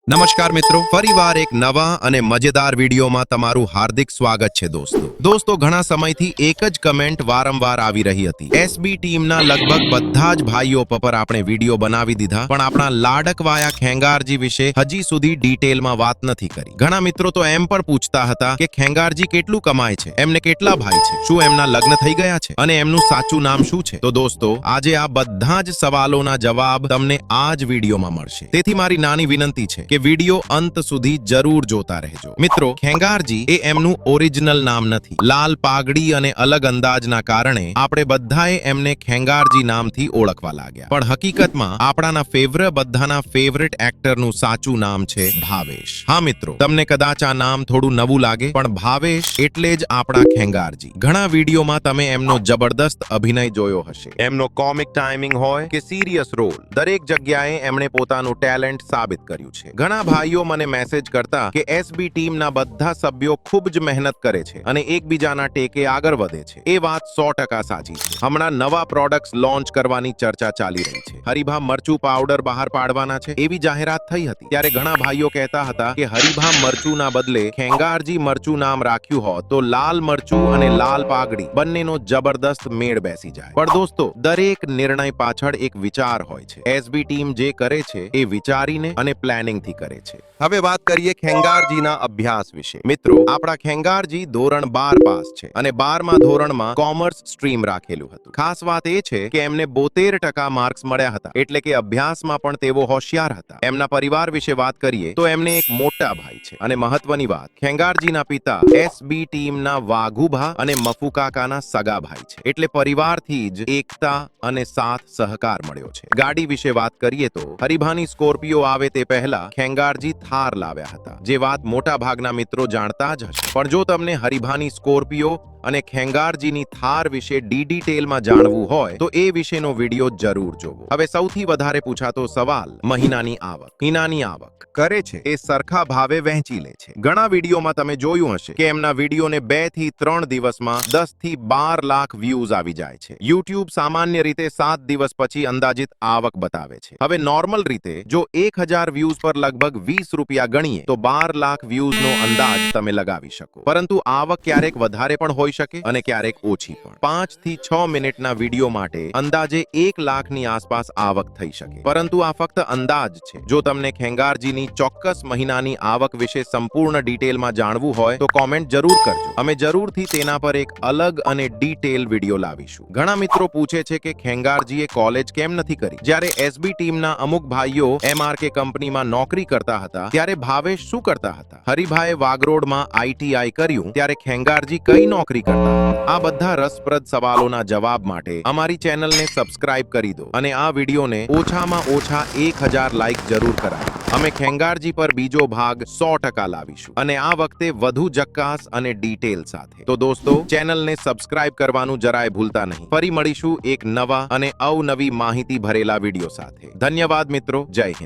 નમસ્કાર મિત્રો, ફરીવાર એક નવા અને મજેદાર વિડીયોમાં તમારું હાર્દિક સ્વાગત છે દોસ્તો ઘણા સમયથી એક જ કમેન્ટ વારંવાર આવી રહી હતી। એસબી ટીમના લગભગ બધા જ ભાઈઓ પર આપણે વિડીયો બનાવી દીધા, પણ આપણા લાડકવાયા ખેંગારજી વિશે હજી સુધી ડિટેલમાં વાત નથી કરી। ઘણા મિત્રો તો એમ પણ પૂછતા હતા કે ખેંગારજી કેટલું કમાય છે, એમને કેટલા ભાઈ છે, શું એમના લગ્ન થઈ ગયા છે અને એમનું સાચું નામ શું છે। તો દોસ્તો આજે આ બધા જ સવાલોના જવાબ તમને આ જ વિડીયોમાં મળશે, તેથી મારી નાની વિનંતી છે કે વિડિયો અંત સુધી જરૂર જોતા રહેજો। મિત્રો, ખેંગારજી એ એમનું ઓરિજિનલ નામ નથી। લાલ પાઘડી અને અલગ અંદાજના કારણે આપણે બધાએ એમને ખેંગારજી નામથી ઓળખવા લાગ્યા, પણ હકીકતમાં આપણાના બધાના ફેવરેટ એક્ટરનું સાચું નામ છે ભાવેશ। હા મિત્રો, તમને કદાચ આ નામ થોડું નવું લાગે, પણ ભાવેશ એટલે જ આપણા ખેંગારજી। ઘણા વિડીયોમાં તમે એમનો જબરદસ્ત અભિનય જોયો હશે, એમનો કોમિક ટાઈમિંગ હોય કે સિરિયસ રોલ, દરેક જગ્યાએ એમણે પોતાનું ટેલેન્ટ સાબિત કર્યું છે। ઘણા ભાઈઓ મને મેસેજ કરતા કે એસબી ટીમના બધા સભ્યો ખૂબ જ મહેનત કરે છે અને એકબીજાના ટેકે આગળ વધે છે। એ વાત 100% સાચી છે। હમણાં નવા પ્રોડક્ટ્સ લોન્ચ કરવાની ચર્ચા ચાલી રહી છે। હરિભા મરચું પાવડર બહાર પાડવાના છે એવી જાહેરાત થઈ હતી, ત્યારે ઘણા ભાઈઓ કહેતા હતા કે હરિભા મરચુંના બદલે ખેંગારજી મરચું નામ રાખ્યું હોત તો લાલ મરચું અને લાલ પાઘડી બંનેનો જબરદસ્ત મેળ બેસી જાય। પણ દોસ્તો, દરેક નિર્ણય પાછળ એક વિચાર હોય છે। એસબી ટીમ જે કરે છે એ વિચારીને અને પ્લાનિંગથી કરે છે। હવે વાત કરીએ ખેંગારજીના અભ્યાસ વિશે। મિત્રો, આપણા ખેંગારજી ધોરણ 12 પાસ છે અને 12મા ધોરણમાં કોમર્સ સ્ટ્રીમ રાખેલું હતું। ખાસ વાત એ છે કે એમને 72% માર્ક્સ મળ્યા હતા, એટલે કે અભ્યાસમાં પણ તેઓ હોશિયાર હતા। એમના પરિવાર વિશે વાત કરીએ તો એમને એક મોટા ભાઈ છે અને મહત્વની વાત, ખેંગારજીના પિતા એસબી ટીમના વાઘુભા અને મફુકાકાના સગા ભાઈ છે, એટલે પરિવારથી જ એકતા અને સાથ સહકાર મળ્યો છે। ગાડી વિશે વાત કરીએ તો હરિભાની સ્કોર્પિયો આવે તે પહેલા ખેંગારજી થાર લાવ્યા હતા, જે વાત મોટા ભાગના મિત્રો જાણતા જ હશે। પણ જો તમને હરિભાની સ્કોર્પિયો અને ખેંગારજીની થાર વિશે ડિટેલમાં જાણવું હોય તો એ વિશેનો વિડીયો જરૂર જોવો। હવે સૌથી વધારે પૂછાતો સવાલ, મહિનાની આવક કરે છે એ સરખા ભાવે વહેંચી લે છે। ઘણા વિડીયોમાં તમે જોયું હશે કે એમના વિડીયોને 2 થી 3 દિવસમાં 10 થી 12 લાખ વ્યૂઝ આવી જાય છે। યુટ્યુબ સામાન્ય રીતે 7 દિવસ પછી અંદાજિત આવક બતાવે છે। હવે નોર્મલ રીતે જો 1000 વ્યૂઝ પર લગભગ 20 રૂપિયા ગણીએ તો 12 લાખ વ્યૂઝનો અંદાજ તમે લગાવી શકો। પરંતુ આવક ક્યારેક વધારે પણ હોઈ શકે અને ક્યારેક ઓછી પણ। 5 થી 6 મિનિટના વિડીયો માટે અંદાજે 1 લાખની આસપાસ આવક થઈ શકે, પરંતુ આ ફક્ત અંદાજ છે। જો તમને ખેંગારજીની ચોક્કસ મહિનાની આવક વિશે સંપૂર્ણ ડિટેલમાં જાણવું હોય તો કોમેન્ટ જરૂર કરજો, અમે જરૂરથી તેના પર એક અલગ અને ડિટેલ વિડીયો લાવીશું। ઘણા મિત્રો પૂછે છે કે ખેંગારજીએ કોલેજ કેમ નથી કરી। જ્યારે એસબી ટીમના અમુક ભાઈઓ એમઆરકે કંપનીમાં નોકરી કરતા હતા ત્યારે ભાવેશ શું કરતા હતા, હરિભાઈએ વાગરોડમાં આઈટીઆઈ કર્યું ત્યારે ખેંગારજી કઈ નોકરી કરતા હતા। આ બધા રસપ્રદ સવાલોના જવાબ માટે અમારી ચેનલને સબસ્ક્રાઇબ કરી દો અને આ વિડીયોને ઓછામાં ઓછા 1000 લાઈક જરૂર કરાવો। અમે ખેંગારજી પર બીજો ભાગ 100% લાવીશું અને આ વખતે વધુ જક્કાસ અને ડિટેલ સાથે। તો દોસ્તો, ચેનલને સબસ્ક્રાઇબ કરવાનું જરાય ભૂલતા નહીં। ફરી મળીશું એક નવા અને અવનવી માહિતી ભરેલા વિડીયો સાથે। ધન્યવાદ મિત્રો, જય હિન્દ।